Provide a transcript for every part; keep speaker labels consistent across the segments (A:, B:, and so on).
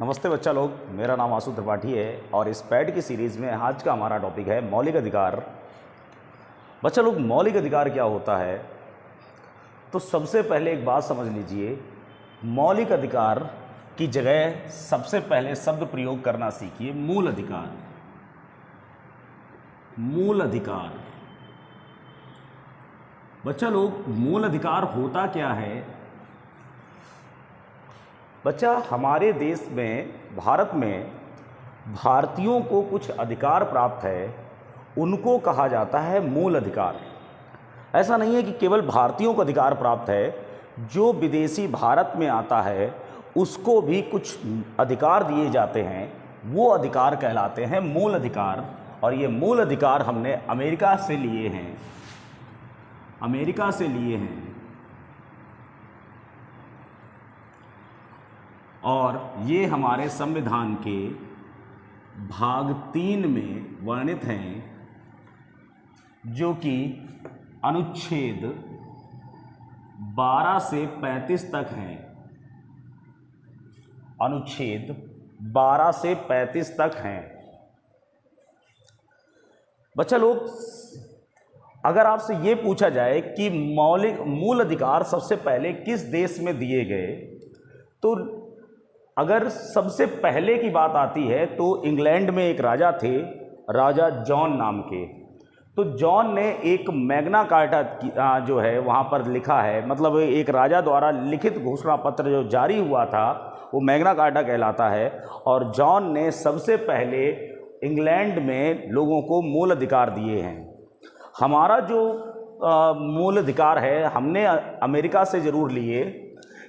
A: नमस्ते बच्चा लोग, मेरा नाम आशु त्रिपाठी है और इस पैड की सीरीज़ में आज का हमारा टॉपिक है मौलिक अधिकार। बच्चा लोग, मौलिक अधिकार क्या होता है? तो सबसे पहले एक बात समझ लीजिए, मौलिक अधिकार की जगह सबसे पहले शब्द प्रयोग करना सीखिए, मूल अधिकार। मूल अधिकार। बच्चा लोग, मूल अधिकार होता क्या है? बच्चा, हमारे देश में, भारत में भारतीयों को कुछ अधिकार प्राप्त है, उनको कहा जाता है मूल अधिकार। ऐसा नहीं है कि केवल भारतीयों को अधिकार प्राप्त है, जो विदेशी भारत में आता है उसको भी कुछ अधिकार दिए जाते हैं, वो अधिकार कहलाते हैं मूल अधिकार। और ये मूल अधिकार हमने अमेरिका से लिए हैं, अमेरिका से लिए हैं। और ये हमारे संविधान के भाग 3 में वर्णित हैं, जो कि अनुच्छेद 12 से 35 तक हैं। अनुच्छेद 12 से 35 तक हैं। बच्चा लोग, अगर आपसे ये पूछा जाए कि मूल अधिकार सबसे पहले किस देश में दिए गए, तो अगर सबसे पहले की बात आती है तो इंग्लैंड में एक राजा थे, राजा जॉन नाम के। तो जॉन ने एक मैग्ना कार्टा जो है वहाँ पर लिखा है, मतलब एक राजा द्वारा लिखित घोषणा पत्र जो जारी हुआ था वो मैग्ना कार्टा कहलाता है। और जॉन ने सबसे पहले इंग्लैंड में लोगों को मूल अधिकार दिए हैं। हमारा जो मूल अधिकार है हमने अमेरिका से ज़रूर लिए,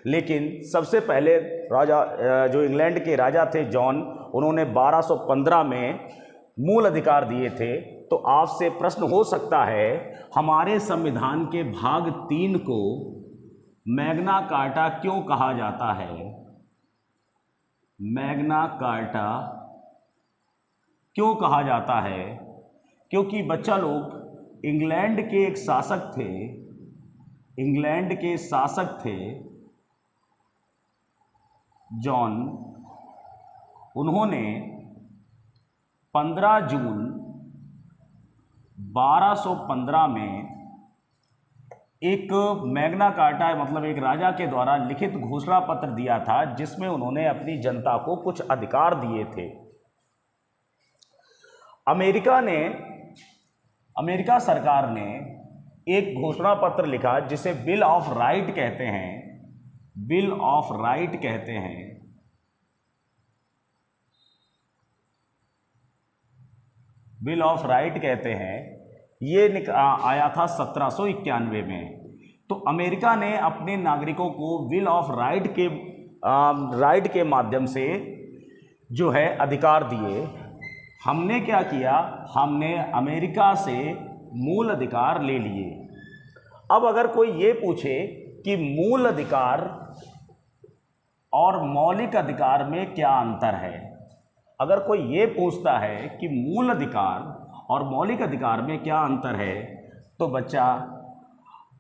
A: लेकिन सबसे पहले राजा जो इंग्लैंड के राजा थे जॉन, उन्होंने 1215 में मूल अधिकार दिए थे। तो आपसे प्रश्न हो सकता है, हमारे संविधान के भाग 3 को मैग्ना कार्टा क्यों कहा जाता है? मैग्ना कार्टा क्यों कहा जाता है? क्योंकि बच्चा लोग, इंग्लैंड के एक शासक थे, इंग्लैंड के शासक थे जॉन। उन्होंने 15 जून 1215 में एक मैग्ना कार्टा, मतलब एक राजा के द्वारा लिखित घोषणा पत्र दिया था, जिसमें उन्होंने अपनी जनता को कुछ अधिकार दिए थे। अमेरिका सरकार ने एक घोषणा पत्र लिखा जिसे बिल ऑफ राइट कहते हैं, बिल ऑफ राइट कहते हैं। बिल ऑफ राइट कहते हैं। ये आया था 1791 में। तो अमेरिका ने अपने नागरिकों को बिल ऑफ राइट के माध्यम से जो है अधिकार दिए। हमने क्या किया? हमने अमेरिका से मूल अधिकार ले लिए। अब अगर कोई ये पूछे कि मूल अधिकार और मौलिक अधिकार में क्या अंतर है, अगर कोई ये पूछता है कि मूल अधिकार और मौलिक अधिकार में क्या अंतर है, तो बच्चा,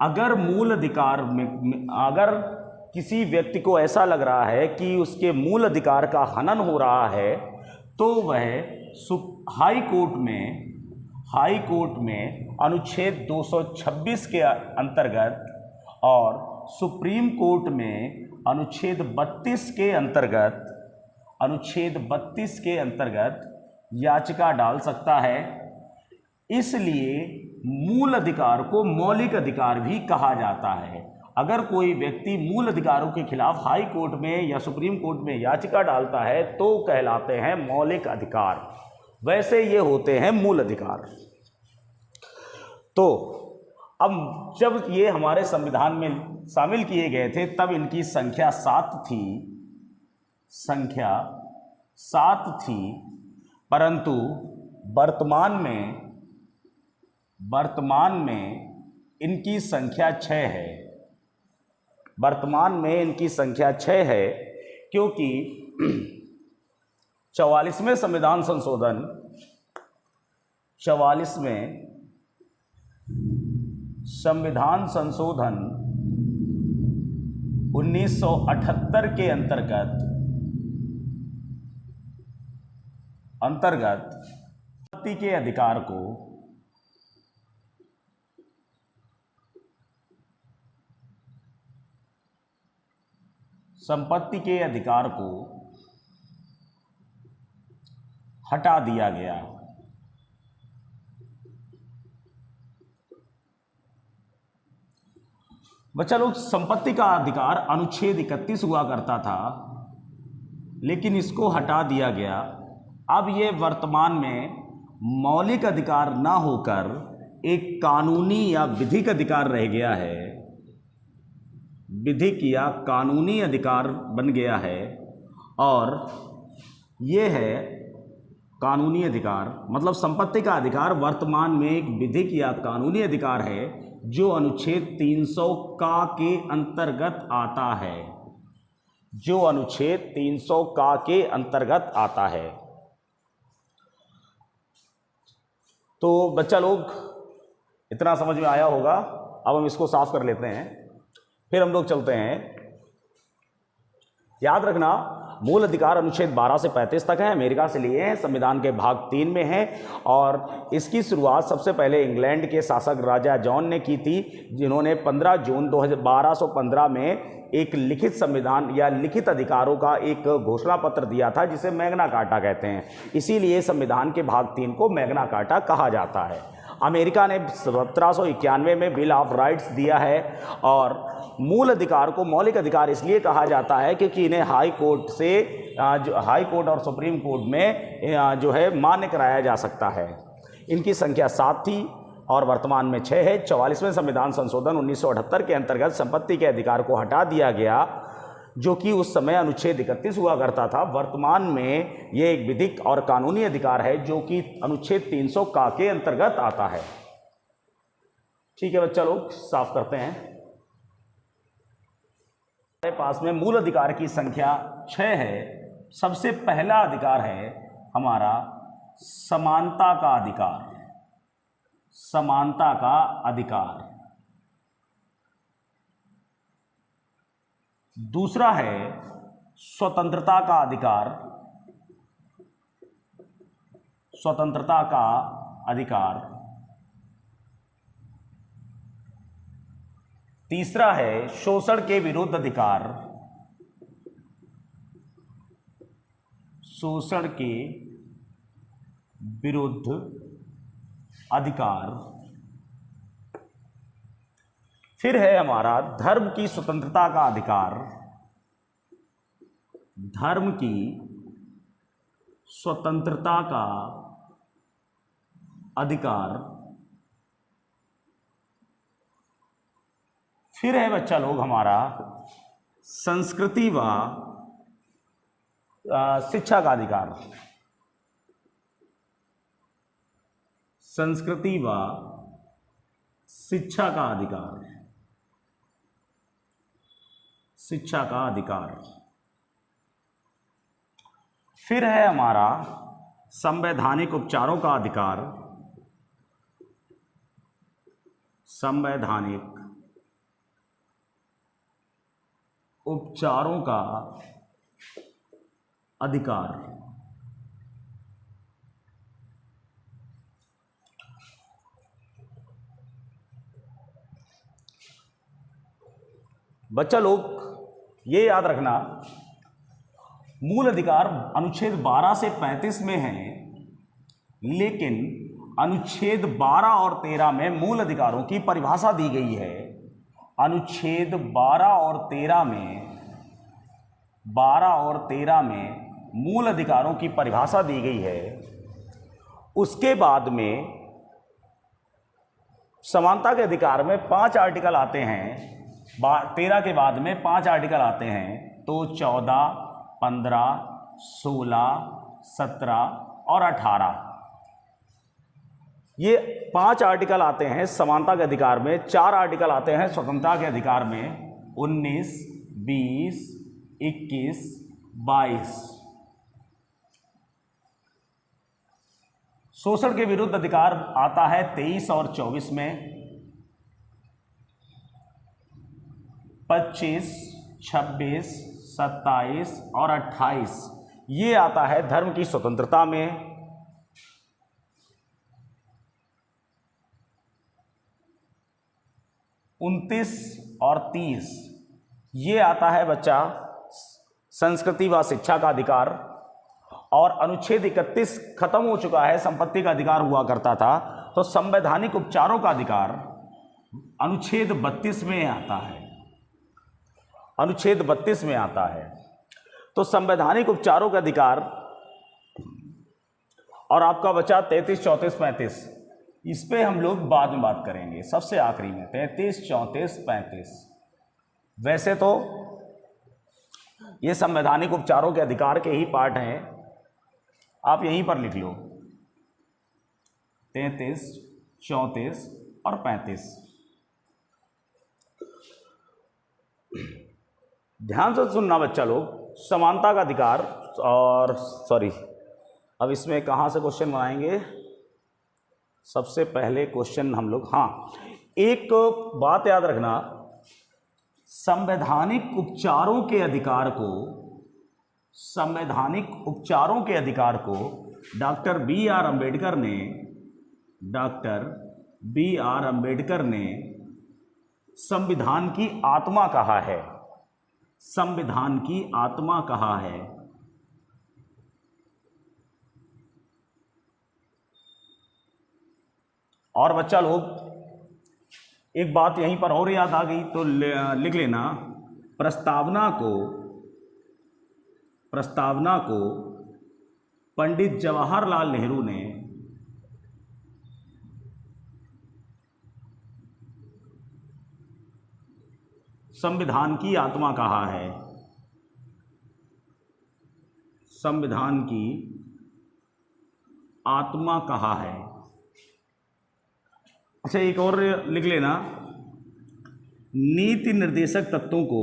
A: अगर मूल अधिकार में अगर किसी व्यक्ति को ऐसा लग रहा है कि उसके मूल अधिकार का हनन हो रहा है, तो वह हाई कोर्ट में अनुच्छेद 226 के अंतर्गत और सुप्रीम कोर्ट में अनुच्छेद 32 के अंतर्गत याचिका डाल सकता है। इसलिए मूल अधिकार को मौलिक अधिकार भी कहा जाता है। अगर कोई व्यक्ति मूल अधिकारों के खिलाफ हाई कोर्ट में या सुप्रीम कोर्ट में याचिका डालता है तो कहलाते हैं मौलिक अधिकार। वैसे ये होते हैं मूल अधिकार। तो अब जब ये हमारे संविधान में शामिल किए गए थे, तब इनकी संख्या 7 थी, परंतु वर्तमान में इनकी संख्या 6 है। वर्तमान में इनकी संख्या 6 है, क्योंकि 44वें संविधान संशोधन 44वें संविधान संशोधन 1978 के अंतर्गत संपत्ति के अधिकार को हटा दिया गया। बच्चा लोग, संपत्ति का अधिकार अनुच्छेद 31 हुआ करता था, लेकिन इसको हटा दिया गया। अब ये वर्तमान में मौलिक अधिकार ना होकर एक कानूनी या विधिक अधिकार रह गया है। विधिक या कानूनी अधिकार बन गया है, और ये है कानूनी अधिकार, मतलब संपत्ति का अधिकार वर्तमान में एक विधिक या कानूनी अधिकार है जो अनुच्छेद 300 का के अंतर्गत आता है, जो अनुच्छेद 300 का के अंतर्गत आता है। तो बच्चा लोग, इतना समझ में आया होगा। अब हम इसको साफ कर लेते हैं, फिर हम लोग चलते हैं। याद रखना, मूल अधिकार अनुच्छेद 12 से 35 तक है, अमेरिका से लिए हैं, संविधान के भाग 3 में है, और इसकी शुरुआत सबसे पहले इंग्लैंड के शासक राजा जॉन ने की थी, जिन्होंने 15 जून 1215 में एक लिखित संविधान या लिखित अधिकारों का एक घोषणा पत्र दिया था, जिसे मैग्ना कार्टा कहते हैं। इसीलिए संविधान के भाग 3 को मैग्ना कार्टा कहा जाता है। अमेरिका ने 1791 में बिल ऑफ राइट्स दिया है, और मूल अधिकार को मौलिक अधिकार इसलिए कहा जाता है क्योंकि इन्हें हाई कोर्ट और सुप्रीम कोर्ट में जो है मान्य कराया जा सकता है। इनकी संख्या 7 थी और वर्तमान में 6 है। 44वें संविधान संशोधन 1978 के अंतर्गत संपत्ति के अधिकार को हटा दिया गया, जो कि उस समय अनुच्छेद 31 हुआ करता था। वर्तमान में ये एक विधिक और कानूनी अधिकार है जो कि अनुच्छेद 300 का के अंतर्गत आता है। ठीक है बच्चा लोग, साफ करते हैं। हमारे पास में मूल अधिकार की संख्या 6 है। सबसे पहला अधिकार है हमारा समानता का अधिकार। समानता का अधिकार। दूसरा है स्वतंत्रता का अधिकार। स्वतंत्रता का अधिकार। तीसरा है शोषण के विरुद्ध अधिकार। शोषण के विरुद्ध अधिकार। फिर है हमारा धर्म की स्वतंत्रता का अधिकार। धर्म की स्वतंत्रता का अधिकार। फिर है बच्चा लोग हमारा संस्कृति व शिक्षा का अधिकार। संस्कृति व शिक्षा का अधिकार। शिक्षा का अधिकार। फिर है हमारा संवैधानिक उपचारों का अधिकार। संवैधानिक उपचारों का अधिकार। बच्चा लोग ये याद रखना, मूल अधिकार अनुच्छेद 12 से 35 में है, लेकिन अनुच्छेद 12 और 13 में मूल अधिकारों की परिभाषा दी गई है। अनुच्छेद 12 और 13 में मूल अधिकारों की परिभाषा दी गई है। उसके बाद में समानता के अधिकार में 5 आर्टिकल आते हैं। 13 के बाद में 5 आर्टिकल आते हैं, तो 14, 15, 16, 17 और 18 ये 5 आर्टिकल आते हैं समानता के अधिकार में। 4 आर्टिकल आते हैं स्वतंत्रता के अधिकार में, 19, 20, 21, 22। शोषण के विरुद्ध अधिकार आता है 23 और 24 में, 25, 26, 27 और 28 ये आता है धर्म की स्वतंत्रता में। 29 और 30 ये आता है बच्चा संस्कृति व शिक्षा का अधिकार। और अनुच्छेद 31 खत्म हो चुका है, संपत्ति का अधिकार हुआ करता था, तो संवैधानिक उपचारों का अधिकार अनुच्छेद 32 में आता है। अनुच्छेद 32 में आता है। तो संवैधानिक उपचारों का अधिकार और आपका बचा 33, 34, 35, इस पे हम लोग बाद में बात करेंगे, सबसे आखिरी में 33, 34, 35। वैसे तो ये संवैधानिक उपचारों के अधिकार के ही पार्ट हैं, आप यहीं पर लिख लो 33, 34 और 35। ध्यान से सुनना बच्चा लोग, समानता का अधिकार और अब इसमें कहाँ से क्वेश्चन बनाएंगे? सबसे पहले क्वेश्चन हम लोग, हाँ एक बात याद रखना, संवैधानिक उपचारों के अधिकार को, संवैधानिक उपचारों के अधिकार को डॉक्टर बी आर अम्बेडकर ने संविधान की आत्मा कहा है। संविधान की आत्मा कहा है। और बच्चा लोग एक बात यहीं पर और याद आ गई तो लिख लेना, प्रस्तावना को पंडित जवाहरलाल नेहरू ने संविधान की आत्मा कहा है। संविधान की आत्मा कहा है। अच्छा एक और लिख लेना, नीति निर्देशक तत्वों को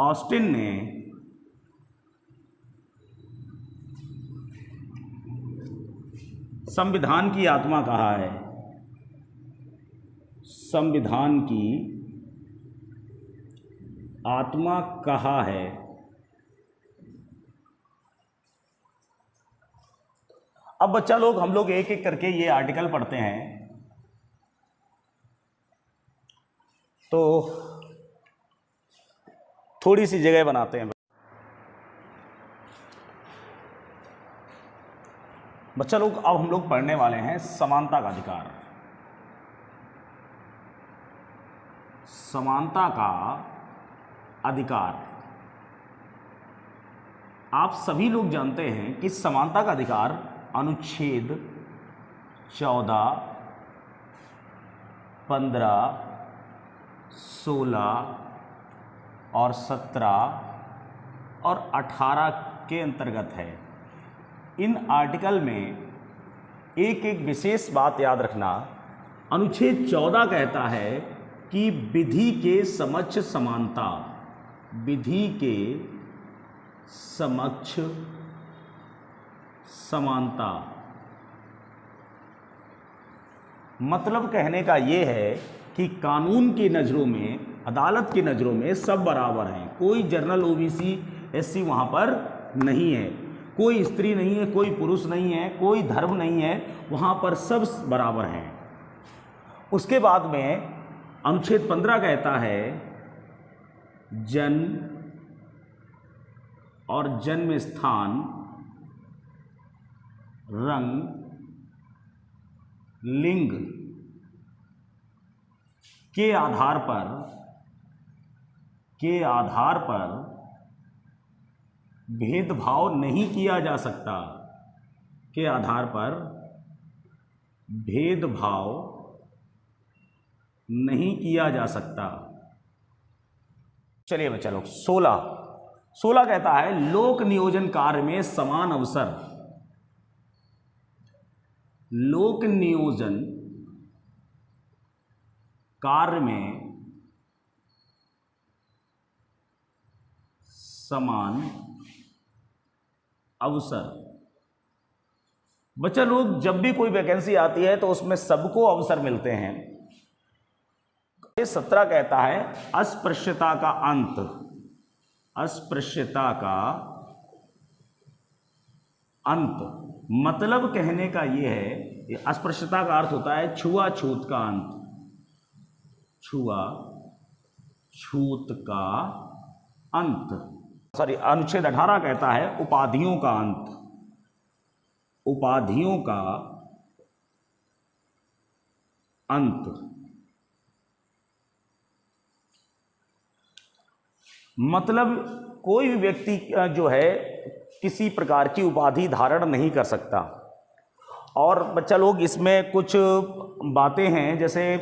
A: ऑस्टिन ने संविधान की आत्मा कहा है। संविधान की आत्मा कहा है। अब बच्चा लोग हम लोग एक एक करके ये आर्टिकल पढ़ते हैं, तो थोड़ी सी जगह बनाते हैं। बच्चा लोग अब हम लोग पढ़ने वाले हैं समानता का अधिकार। समानता का अधिकार, आप सभी लोग जानते हैं कि समानता का अधिकार अनुच्छेद 14, 15, 16 और 17 और 18 के अंतर्गत है। इन आर्टिकल में एक एक विशेष बात याद रखना। अनुच्छेद 14 कहता है कि विधि के समक्ष समानता, विधि के समक्ष समानता, मतलब कहने का ये है कि कानून की नज़रों में, अदालत की नज़रों में सब बराबर हैं। कोई जनरल ओबीसी एससी वहाँ पर नहीं है, कोई स्त्री नहीं है, कोई पुरुष नहीं है, कोई धर्म नहीं है, वहाँ पर सब बराबर हैं। उसके बाद में अनुच्छेद 15 कहता है जन्म और जन्म स्थान, रंग, लिंग के आधार पर भेदभाव नहीं किया जा सकता, के आधार पर भेदभाव नहीं किया जा सकता। चलिए बच्चा लोग 16 कहता है लोक नियोजन कार्य में समान अवसर। लोक नियोजन कार्य में समान अवसर। बच्चा लोग, जब भी कोई वैकेंसी आती है तो उसमें सबको अवसर मिलते हैं। 17 कहता है अस्पृश्यता का अंत। अस्पृश्यता का अंत मतलब कहने का ये है, अस्पृश्यता का अर्थ होता है छुआछूत का अंत। छुआछूत का अंत, सॉरी, अनुच्छेद 18 कहता है उपाधियों का अंत। उपाधियों का अंत मतलब कोई भी व्यक्ति जो है किसी प्रकार की उपाधि धारण नहीं कर सकता। और बच्चा लोग, इसमें कुछ बातें हैं, जैसे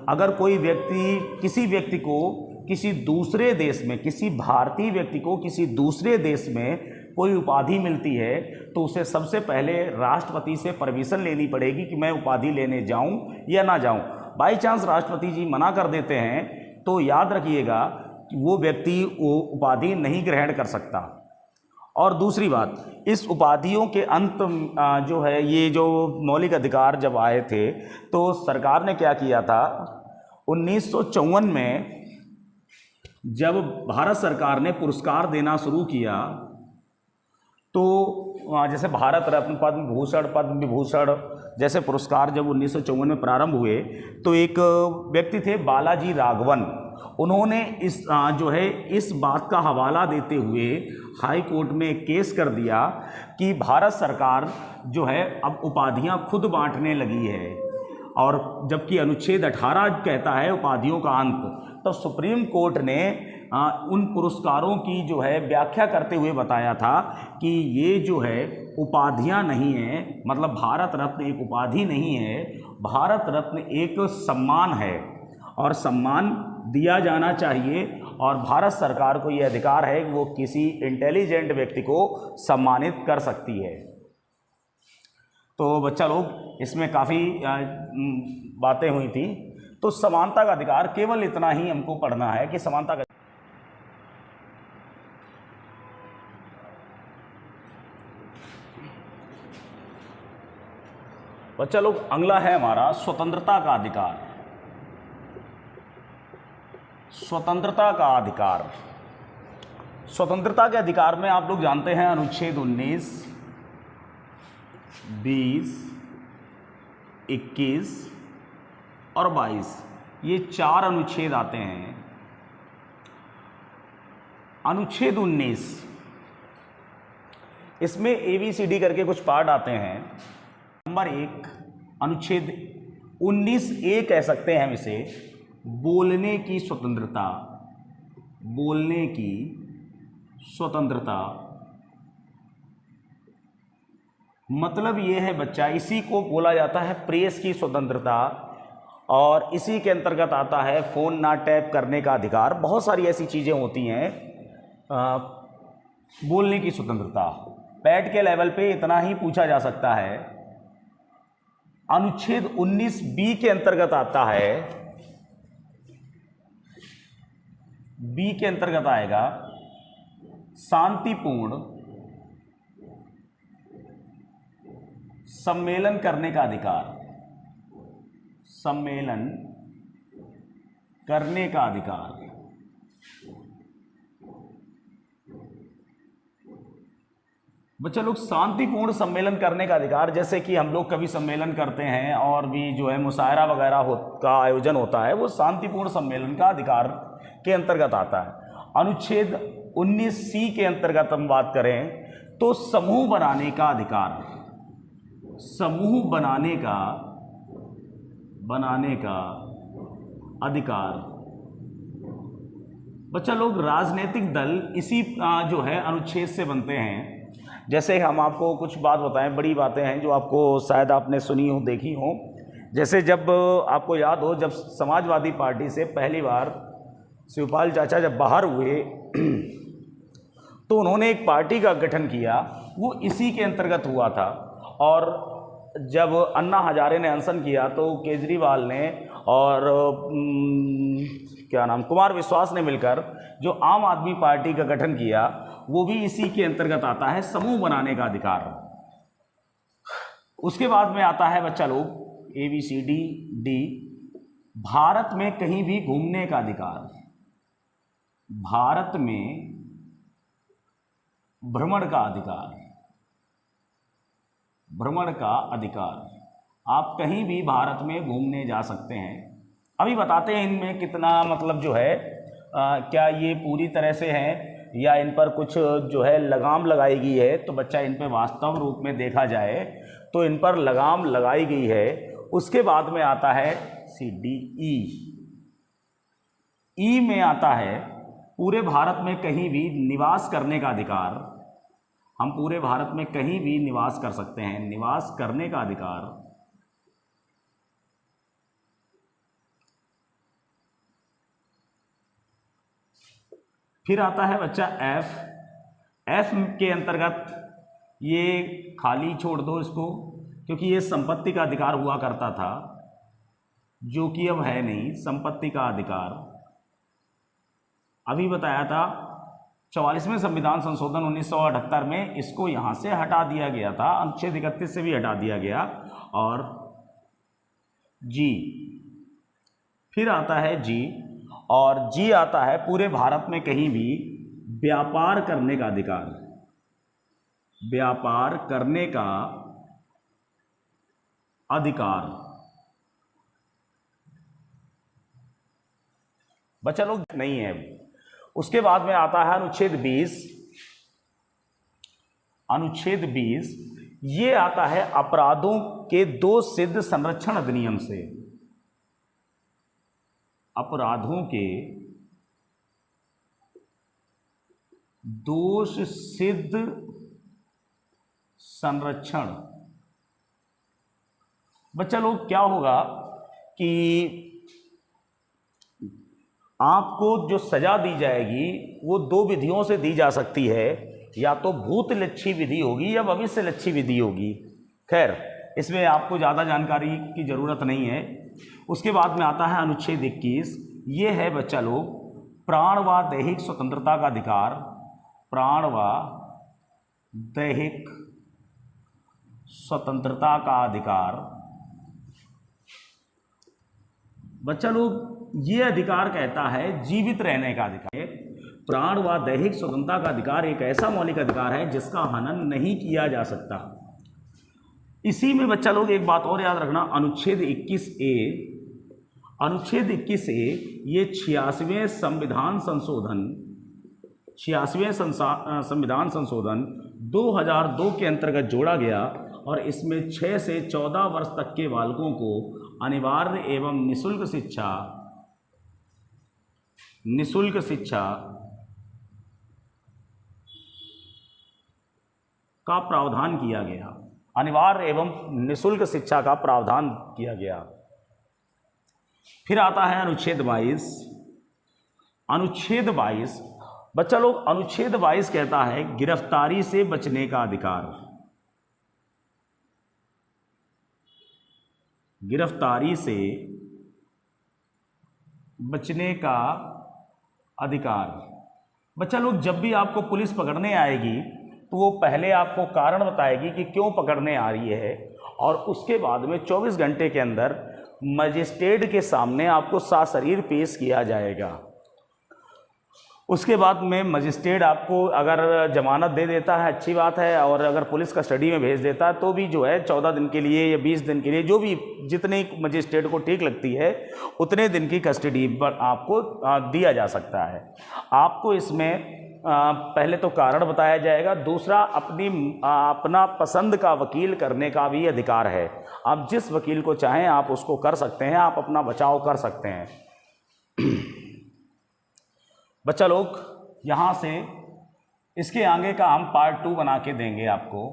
A: अगर कोई व्यक्ति, किसी व्यक्ति को किसी दूसरे देश में, किसी भारतीय व्यक्ति को किसी दूसरे देश में कोई उपाधि मिलती है तो उसे सबसे पहले राष्ट्रपति से परमिशन लेनी पड़ेगी कि मैं उपाधि लेने जाऊं या ना जाऊं। बाई चांस राष्ट्रपति जी मना कर देते हैं तो याद रखिएगा कि वो व्यक्ति वो उपाधि नहीं ग्रहण कर सकता। और दूसरी बात, इस उपाधियों के अंत जो है, ये जो मौलिक अधिकार जब आए थे तो सरकार ने क्या किया था, 1954 में जब भारत सरकार ने पुरस्कार देना शुरू किया तो जैसे भारत रत्न, पद्म भूषण, पद्म विभूषण जैसे पुरस्कार जब 1954 में प्रारंभ हुए तो एक व्यक्ति थे बालाजी राघवन, उन्होंने इस जो है इस बात का हवाला देते हुए हाई कोर्ट में केस कर दिया कि भारत सरकार जो है अब उपाधियां खुद बांटने लगी है, और जबकि अनुच्छेद 18 कहता है उपाधियों का अंत। तो सुप्रीम कोर्ट ने उन पुरस्कारों की जो है व्याख्या करते हुए बताया था कि ये जो है उपाधियां नहीं है, मतलब भारत रत्न एक उपाधि नहीं है, भारत रत्न एक सम्मान है और सम्मान दिया जाना चाहिए, और भारत सरकार को ये अधिकार है कि वो किसी इंटेलिजेंट व्यक्ति को सम्मानित कर सकती है। तो बच्चा लोग, इसमें काफ़ी बातें हुई थी। तो समानता का अधिकार, केवल इतना ही हमको पढ़ना है कि समानता का, बच्चा लोग, अगला है हमारा स्वतंत्रता का अधिकार। स्वतंत्रता का अधिकार, स्वतंत्रता के अधिकार में आप लोग जानते हैं अनुच्छेद 19, 20, 21 और 22, ये 4 अनुच्छेद आते हैं। अनुच्छेद 19, इसमें ABCD करके कुछ पार्ट आते हैं। नंबर 1, अनुच्छेद 19A कह सकते हैं हम इसे, बोलने की स्वतंत्रता। बोलने की स्वतंत्रता मतलब ये है बच्चा, इसी को बोला जाता है प्रेस की स्वतंत्रता, और इसी के अंतर्गत आता है फ़ोन ना टैप करने का अधिकार। बहुत सारी ऐसी चीज़ें होती हैं। बोलने की स्वतंत्रता, पैट के लेवल पे इतना ही पूछा जा सकता है। अनुच्छेद 19B के अंतर्गत आता है, बी के अंतर्गत आएगा शांतिपूर्ण सम्मेलन करने का अधिकार। सम्मेलन करने का अधिकार, बच्चा लोग, शांतिपूर्ण सम्मेलन करने का अधिकार, जैसे कि हम लोग कभी सम्मेलन करते हैं और भी जो है मुशायरा वगैरह का आयोजन होता है, वो शांतिपूर्ण सम्मेलन का अधिकार के अंतर्गत आता है। अनुच्छेद 19C के अंतर्गत हम बात करें तो समूह बनाने का अधिकार। समूह बनाने का अधिकार, बच्चा लोग, राजनीतिक दल इसी जो है अनुच्छेद से बनते हैं। जैसे हम आपको कुछ बात बताएं, बड़ी बातें हैं जो आपको शायद आपने सुनी हो, देखी हो। जैसे जब आपको याद हो, जब समाजवादी पार्टी से पहली बार शिवपाल चाचा जब बाहर हुए तो उन्होंने एक पार्टी का गठन किया, वो इसी के अंतर्गत हुआ था। और जब अन्ना हजारे ने अनशन किया तो केजरीवाल ने और क्या नाम, कुमार विश्वास ने मिलकर जो आम आदमी पार्टी का गठन किया, वो भी इसी के अंतर्गत आता है, समूह बनाने का अधिकार। उसके बाद में आता है बच्चा लोग ABCD भारत में कहीं भी घूमने का अधिकार, भारत में भ्रमण का अधिकार, भ्रमण का अधिकार, आप कहीं भी भारत में घूमने जा सकते हैं। अभी बताते हैं इनमें कितना मतलब जो है क्या ये पूरी तरह से है या इन पर कुछ जो है लगाम लगाई गई है। तो बच्चा इन पर वास्तव रूप में देखा जाए तो इन पर लगाम लगाई गई है। उसके बाद में आता है CDE। ई में आता है पूरे भारत में कहीं भी निवास करने का अधिकार, हम पूरे भारत में कहीं भी निवास कर सकते हैं, निवास करने का अधिकार। फिर आता है बच्चा F के अंतर्गत ये खाली छोड़ दो इसको, क्योंकि ये संपत्ति का अधिकार हुआ करता था जो कि अब है नहीं। संपत्ति का अधिकार अभी बताया था 44वें संविधान संशोधन 1978 में इसको यहाँ से हटा दिया गया था, अनुच्छेद 31 से भी हटा दिया गया। और G, फिर आता है G, और G आता है पूरे भारत में कहीं भी व्यापार करने का अधिकार, व्यापार करने का अधिकार। बच्चा लोग नहीं है। उसके बाद में आता है अनुच्छेद 20। अनुच्छेद 20 ये आता है अपराधों के दोष सिद्ध संरक्षण अधिनियम से, अपराधों के दोष सिद्ध संरक्षण। बच्चा लोग क्या होगा कि आपको जो सजा दी जाएगी वो दो विधियों से दी जा सकती है, या तो भूतलक्षी विधि होगी या भविष्यलक्षी विधि होगी। खैर इसमें आपको ज़्यादा जानकारी की ज़रूरत नहीं है। उसके बाद में आता है अनुच्छेद 21। ये है बच्चा लोग प्राण व दैहिक स्वतंत्रता का अधिकार, प्राण व दैहिक स्वतंत्रता का अधिकार। बच्चा लोग ये अधिकार कहता है जीवित रहने का अधिकार। प्राण व दैहिक स्वतंत्रता का अधिकार एक ऐसा मौलिक अधिकार है जिसका हनन नहीं किया जा सकता। इसी में बच्चा लोग एक बात और याद रखना, अनुच्छेद 21A, अनुच्छेद 21A ये 86वें संविधान संशोधन, 86वें संविधान संशोधन 2002 के अंतर्गत जोड़ा गया, और इसमें 6 से 14 वर्ष तक के बालकों को अनिवार्य एवं निःशुल्क शिक्षा का प्रावधान किया गया, अनिवार्य एवं निःशुल्क शिक्षा का प्रावधान किया गया। फिर आता है अनुच्छेद 22। अनुच्छेद 22 बच्चा लोग अनुच्छेद 22 कहता है गिरफ्तारी से बचने का अधिकार, गिरफ्तारी से बचने का अधिकार। बच्चा लोग जब भी आपको पुलिस पकड़ने आएगी तो वो पहले आपको कारण बताएगी कि क्यों पकड़ने आ रही है, और उसके बाद में 24 घंटे के अंदर मजिस्ट्रेट के सामने आपको सशरीर पेश किया जाएगा। उसके बाद में मजिस्ट्रेट आपको अगर जमानत दे देता है अच्छी बात है, और अगर पुलिस कस्टडी में भेज देता है तो भी जो है 14 दिन के लिए या 20 दिन के लिए, जो भी जितने मजिस्ट्रेट को ठीक लगती है उतने दिन की कस्टडी पर आपको दिया जा सकता है। आपको इसमें पहले तो कारण बताया जाएगा, दूसरा अपना पसंद का वकील करने का भी अधिकार है। आप जिस वकील को चाहें आप उसको कर सकते हैं, आप अपना बचाव कर सकते हैं। बच्चा लोग यहाँ से इसके आगे का हम पार्ट 2 बना के देंगे आपको।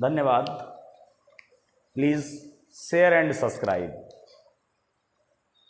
A: धन्यवाद। Please share and subscribe.